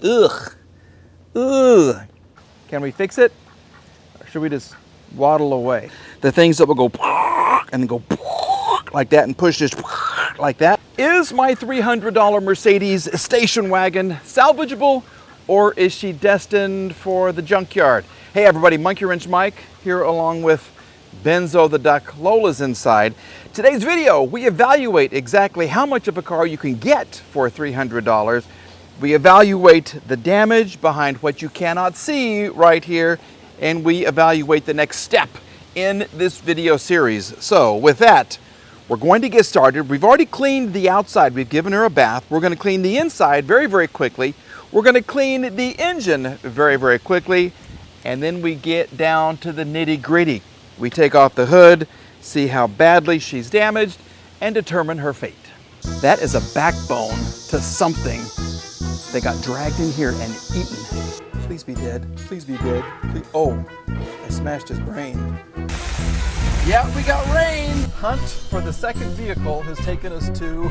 Ugh. Ugh. Can we fix it? Or should we just waddle away? The things that will go and then go like that and push this like that. Is my $300 Mercedes station wagon salvageable, or is she destined for the junkyard? Hey everybody, Monkey Wrench Mike here along with Benzo the Duck. Lola's inside. Today's video, we evaluate exactly how much of a car you can get for $300. We evaluate the damage behind what you cannot see right here, and we evaluate the next step in this video series. So with that, we're going to get started. We've already cleaned the outside. We've given her a bath. We're going to clean the inside very, very quickly. We're going to clean the engine very, very quickly. And then we get down to the nitty-gritty. We take off the hood, see how badly she's damaged, and determine her fate. That is a backbone to something that got dragged in here and eaten. Please be dead. Please be dead. Please. Oh, I smashed his brain. Yeah, we got rain. Hunt for the second vehicle has taken us to...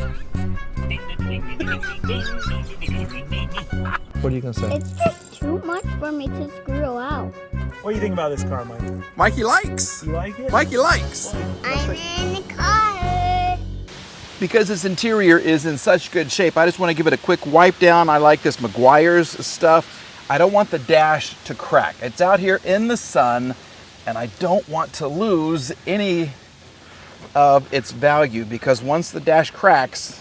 What are you gonna say? It's just too much for me to screw out. What do you think about this car, Mike? Mikey likes. You like it? Mikey likes. I'm in the car. Because its interior is in such good shape, I just want to give it a quick wipe down. I like this Meguiar's stuff. I don't want the dash to crack. It's out here in the sun, and I don't want to lose any of its value, because once the dash cracks,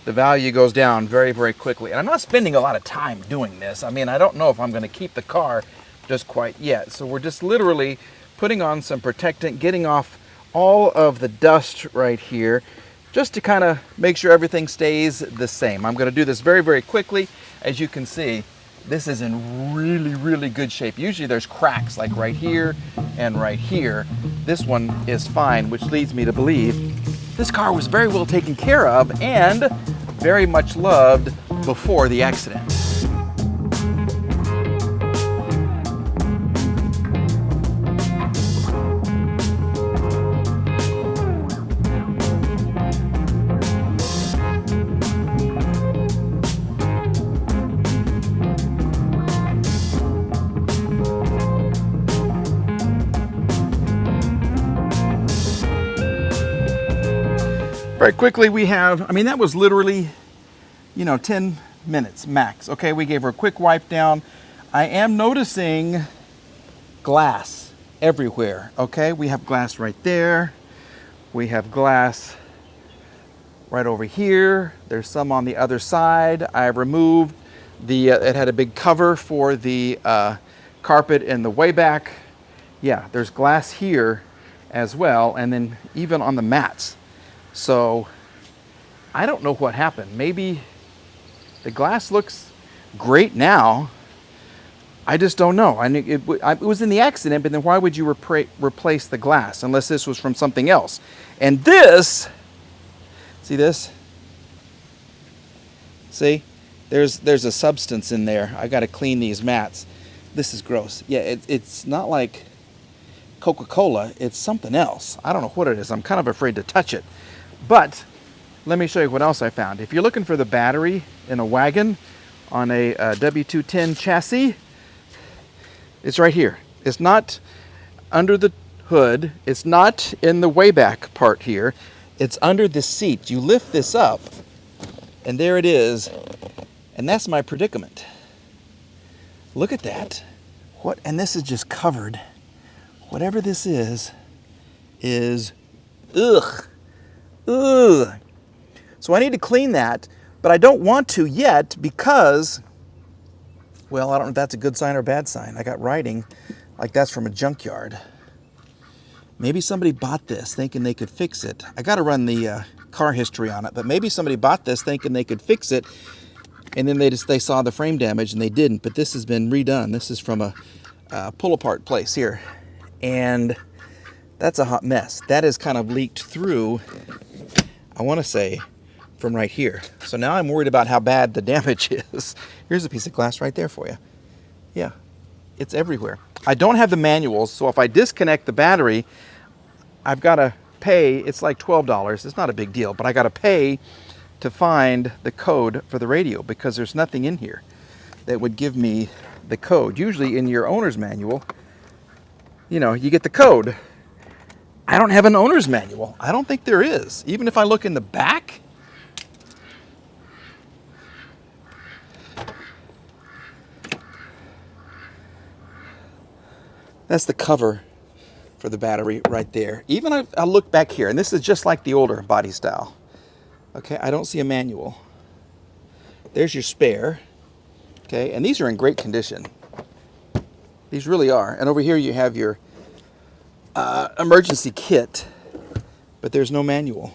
the value goes down very, very quickly. And I'm not spending a lot of time doing this. I mean, I don't know if I'm going to keep the car just quite yet. So we're just literally putting on some protectant, getting off all of the dust right here, just to kind of make sure everything stays the same. I'm going to do this very, very quickly. As you can see, this is in really, really good shape. Usually there's cracks like right here and right here. This one is fine, which leads me to believe this car was very well taken care of and very much loved before the accident. Very quickly we have, I mean, that was literally, 10 minutes max. Okay, we gave her a quick wipe down. I am noticing glass everywhere. Okay, we have glass right there. We have glass right over here. There's some on the other side. I removed the, it had a big cover for the carpet in the way back. Yeah, there's glass here as well, and then even on the mats. So I don't know what happened. Maybe the glass looks great now. I just don't know. I knew it was in the accident, but then why would you replace the glass unless this was from something else? And this, see this? See? There's a substance in there. I got to clean these mats. This is gross. Yeah, it's not like Coca-Cola. It's something else. I don't know what it is. I'm kind of afraid to touch it. But let me show you what else I found. If you're looking for the battery in a wagon on a W210 chassis, it's right here. It's not under the hood. It's not in the way back part here. It's under the seat. You lift this up, and there it is. And that's my predicament. Look at that. What? And this is just covered. Whatever this is ugh. Ugh. So I need to clean that, but I don't want to yet because, well, I don't know if that's a good sign or a bad sign. I got writing like that's from a junkyard. Maybe somebody bought this thinking they could fix it. I got to run the car history on it, but maybe somebody bought this thinking they could fix it, and then they saw the frame damage and they didn't. But this has been redone. This is from a pull-apart place here, and that's a hot mess. That has kind of leaked through, I want to say, from right here. So now I'm worried about how bad the damage is. Here's a piece of glass right there for you. Yeah, it's everywhere. I don't have the manuals, so if I disconnect the battery, I've got to pay. It's like $12. It's not a big deal, but I got to pay to find the code for the radio because there's nothing in here. that would give me the code. Usually in your owner's manual, you know, you get the code. I don't have an owner's manual. I don't think there is. Even if I look in the back. That's the cover for the battery right there. Even if I look back here, and this is just like the older body style. Okay, I don't see a manual. There's your spare. Okay, and these are in great condition. These really are. And over here you have your emergency kit, but there's no manual.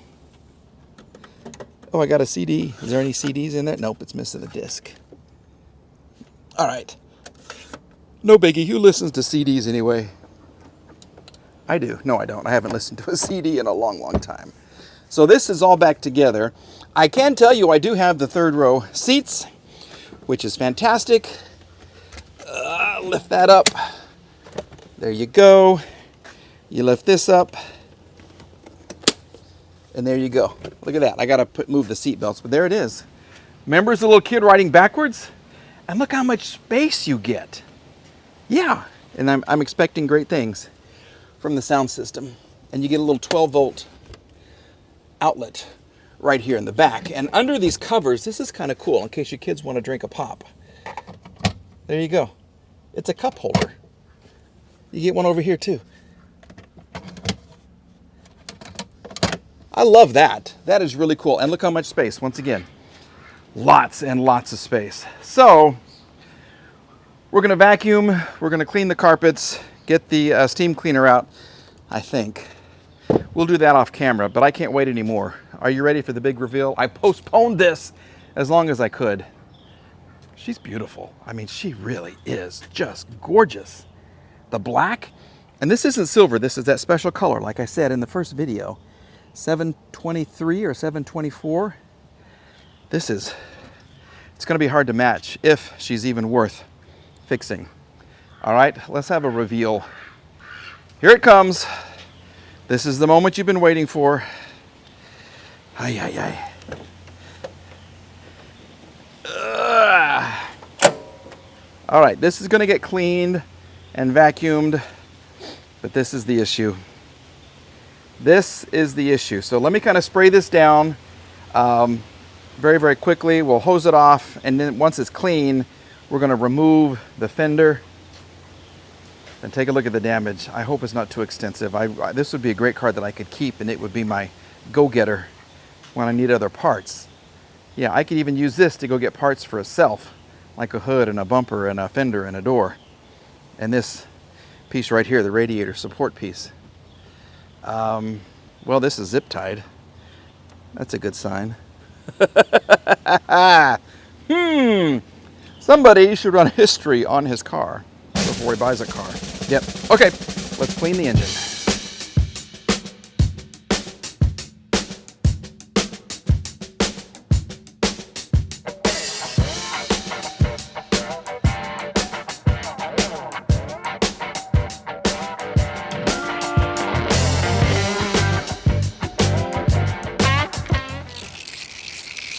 Oh, I got a CD. Is there any CDs in there? Nope, it's missing a disc. All right. No biggie. Who listens to CDs anyway? I do. No, I don't. I haven't listened to a CD in a long, long time. So this is all back together. I can tell you I do have the third row seats, which is fantastic. Lift that up. There you go. You lift this up. And there you go. Look at that. I got to move the seat belts, but there it is. Remember as a little kid riding backwards? And look how much space you get. Yeah, and I'm expecting great things from the sound system. And you get a little 12-volt outlet right here in the back. And under these covers, this is kind of cool in case your kids want to drink a pop. There you go. It's a cup holder. You get one over here too. I love that. That is really cool. And look how much space, once again. Lots and lots of space. So, we're going to vacuum, we're going to clean the carpets, get the steam cleaner out, I think. We'll do that off camera, but I can't wait anymore. Are you ready for the big reveal? I postponed this as long as I could. She's beautiful. I mean, she really is just gorgeous. The black, and this isn't silver, this is that special color, like I said in the first video. 723 or 724. It's going to be hard to match if she's even worth fixing. All right, let's have a reveal. Here it comes. This is the moment you've been waiting for. Ay, ay, ay. All right, this is going to get cleaned and vacuumed, but this is the issue. This is the issue. So let me kind of spray this down very, very quickly. We'll hose it off, and then once it's clean, we're going to remove the fender and take a look at the damage. I hope it's not too extensive. This would be a great car that I could keep, and it would be my go-getter when I need other parts. Yeah, I could even use this to go get parts for itself, like a hood and a bumper and a fender and a door. And this piece right here, the radiator support piece. Well, this is zip tied. That's a good sign. Somebody should run history on his car before he buys a car. Yep. Okay, let's clean the engine.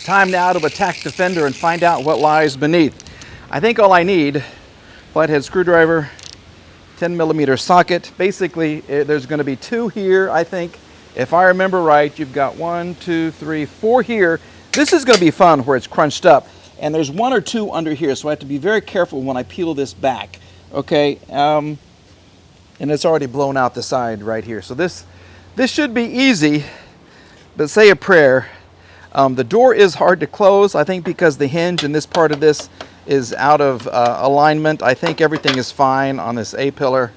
Time now to attack the fender and find out what lies beneath. I think all I need, flathead screwdriver, 10mm socket. Basically, there's going to be 2 here, I think. If I remember right, you've got 1, 2, 3, 4 here. This is going to be fun where it's crunched up. And there's 1 or 2 under here, so I have to be very careful when I peel this back. Okay, and it's already blown out the side right here. So this should be easy, but say a prayer. The door is hard to close, I think, because the hinge in this part of this is out of alignment. I think everything is fine on this A-pillar.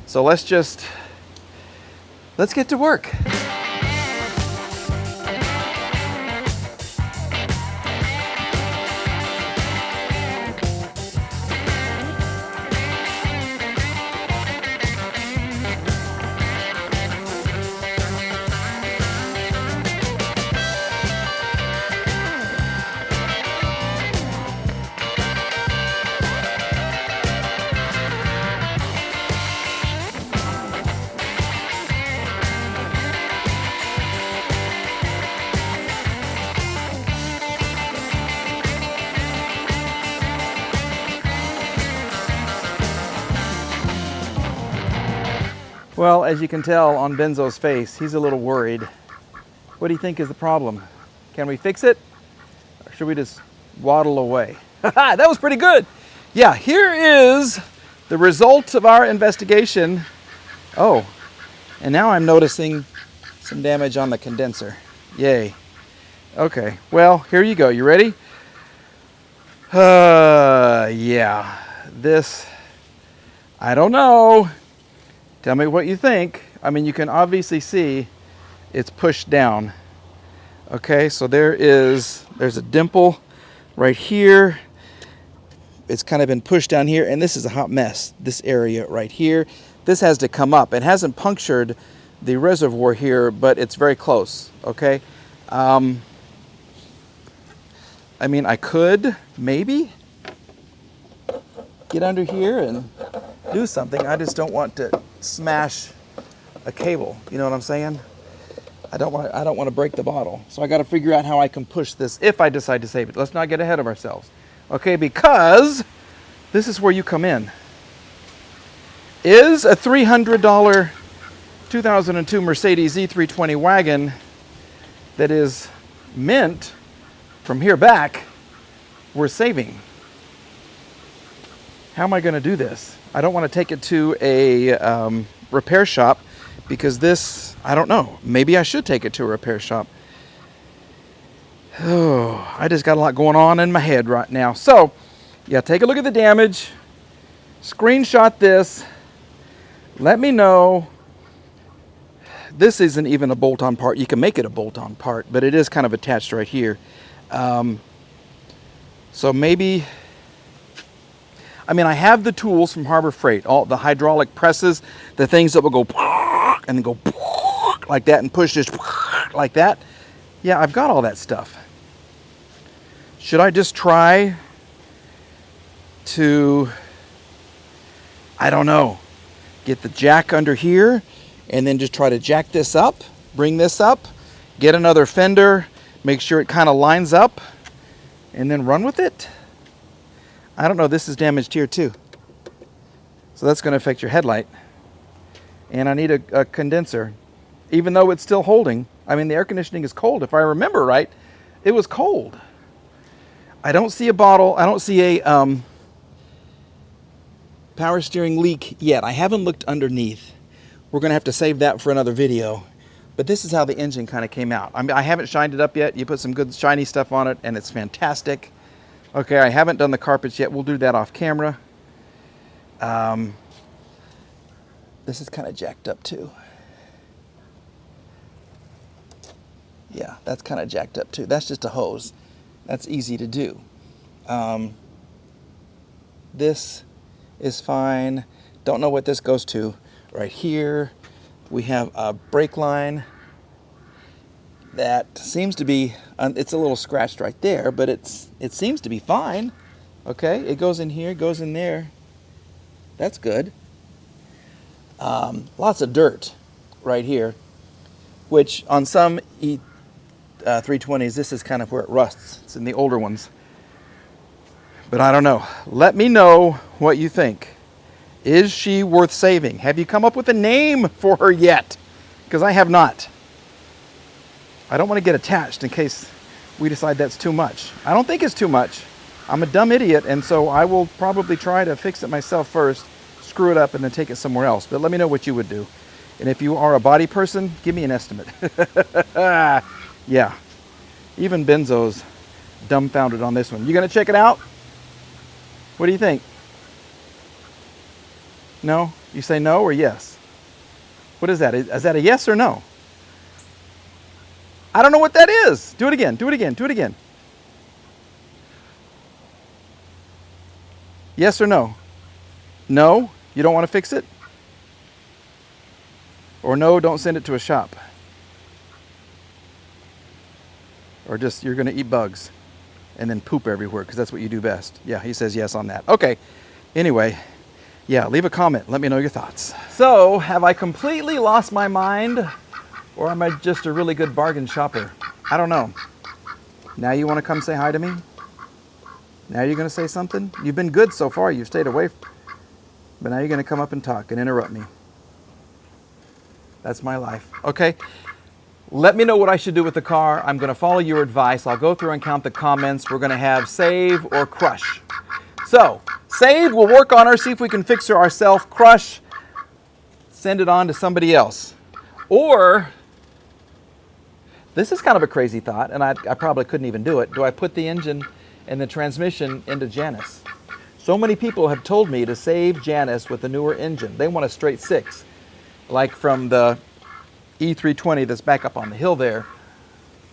So let's get to work. Well, as you can tell on Benzo's face, he's a little worried. What do you think is the problem? Can we fix it? Or should we just waddle away? That was pretty good. Yeah, here is the result of our investigation. Oh, and now I'm noticing some damage on the condenser. Yay. Okay, well, here you go. You ready? Yeah. This, I don't know. Tell me what you think. I mean, you can obviously see it's pushed down. Okay, so there's a dimple right here. It's kind of been pushed down here, and this is a hot mess, this area right here. This has to come up. It hasn't punctured the reservoir here, but it's very close, okay? I mean, I could maybe get under here and do something. I just don't want to smash a cable, you know what I'm saying? I don't want to break the bottle. So I got to figure out how I can push this if I decide to save it. Let's not get ahead of ourselves. Okay, because this is where you come in. Is a $300 2002 Mercedes E320 wagon that is mint from here back worth saving? How am I going to do this? I don't want to take it to a repair shop because this, I don't know. Maybe I should take it to a repair shop. Oh, I just got a lot going on in my head right now. So, yeah, take a look at the damage. Screenshot this. Let me know. This isn't even a bolt-on part. You can make it a bolt-on part, but it is kind of attached right here. So maybe, I mean, I have the tools from Harbor Freight, all the hydraulic presses, the things that will go and then go like that and push this like that. Yeah, I've got all that stuff. Should I just try to, I don't know, get the jack under here and then just try to jack this up, bring this up, get another fender, make sure it kind of lines up, and then run with it? I don't know, this is damaged here too. So that's going to affect your headlight. And I need a condenser. Even though it's still holding, I mean, the air conditioning is cold. If I remember right, it was cold. I don't see a bottle. I don't see a power steering leak yet. I haven't looked underneath. We're going to have to save that for another video. But this is how the engine kind of came out. I mean, I haven't shined it up yet. You put some good shiny stuff on it, and it's fantastic. Okay, I haven't done the carpets yet. We'll do that off camera. This is kind of jacked up too. Yeah, that's kind of jacked up too. That's just a hose. That's easy to do. This is fine. Don't know what this goes to. Right here, we have a brake line that seems to be, it's a little scratched right there, but it seems to be fine. Okay, it goes in here, goes in there. That's good. Lots of dirt right here, which on some E320s, this is kind of where it rusts. It's in the older ones. But I don't know. Let me know what you think. Is she worth saving? Have you come up with a name for her yet? Because I have not. I don't want to get attached in case we decide that's too much. I don't think it's too much. I'm a dumb idiot, and so I will probably try to fix it myself first, screw it up, and then take it somewhere else. But let me know what you would do. And if you are a body person, give me an estimate. Yeah. Even Benzo's dumbfounded on this one. You going to check it out? What do you think? No? You say no or yes? What is that? Is that a yes or no? I don't know what that is. Do it again. Do it again. Do it again. Yes or no? No? You don't want to fix it? Or no, don't send it to a shop? Or just you're going to eat bugs and then poop everywhere because that's what you do best. Yeah, he says yes on that. Okay. Anyway, yeah, leave a comment. Let me know your thoughts. So, have I completely lost my mind? Or am I just a really good bargain shopper? I don't know. Now you want to come say hi to me? Now you're going to say something? You've been good so far. You've stayed away. But now you're going to come up and talk and interrupt me. That's my life. Okay. Let me know what I should do with the car. I'm going to follow your advice. I'll go through and count the comments. We're going to have save or crush. So, save, we'll work on her, see if we can fix her ourselves. Crush, send it on to somebody else. Or, this is kind of a crazy thought, and I probably couldn't even do it. Do I put the engine and the transmission into Janus? So many people have told me to save Janus with the newer engine. They want a straight 6, like from the E320 that's back up on the hill there.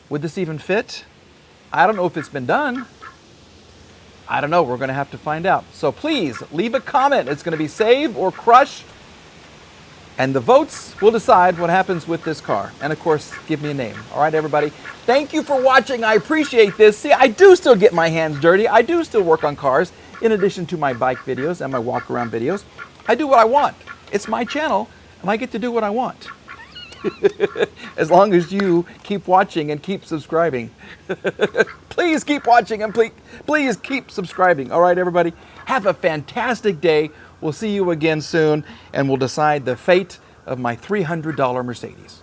Would this even fit? I don't know if it's been done. I don't know. We're going to have to find out. So please leave a comment. It's going to be save or crush. And the votes will decide what happens with this car. And of course, give me a name. All right, everybody. Thank you for watching. I appreciate this. See, I do still get my hands dirty. I do still work on cars in addition to my bike videos and my walk around videos. I do what I want. It's my channel and I get to do what I want. As long as you keep watching and keep subscribing. Please keep watching and please keep subscribing. All right, everybody. Have a fantastic day. We'll see you again soon, and we'll decide the fate of my $300 Mercedes.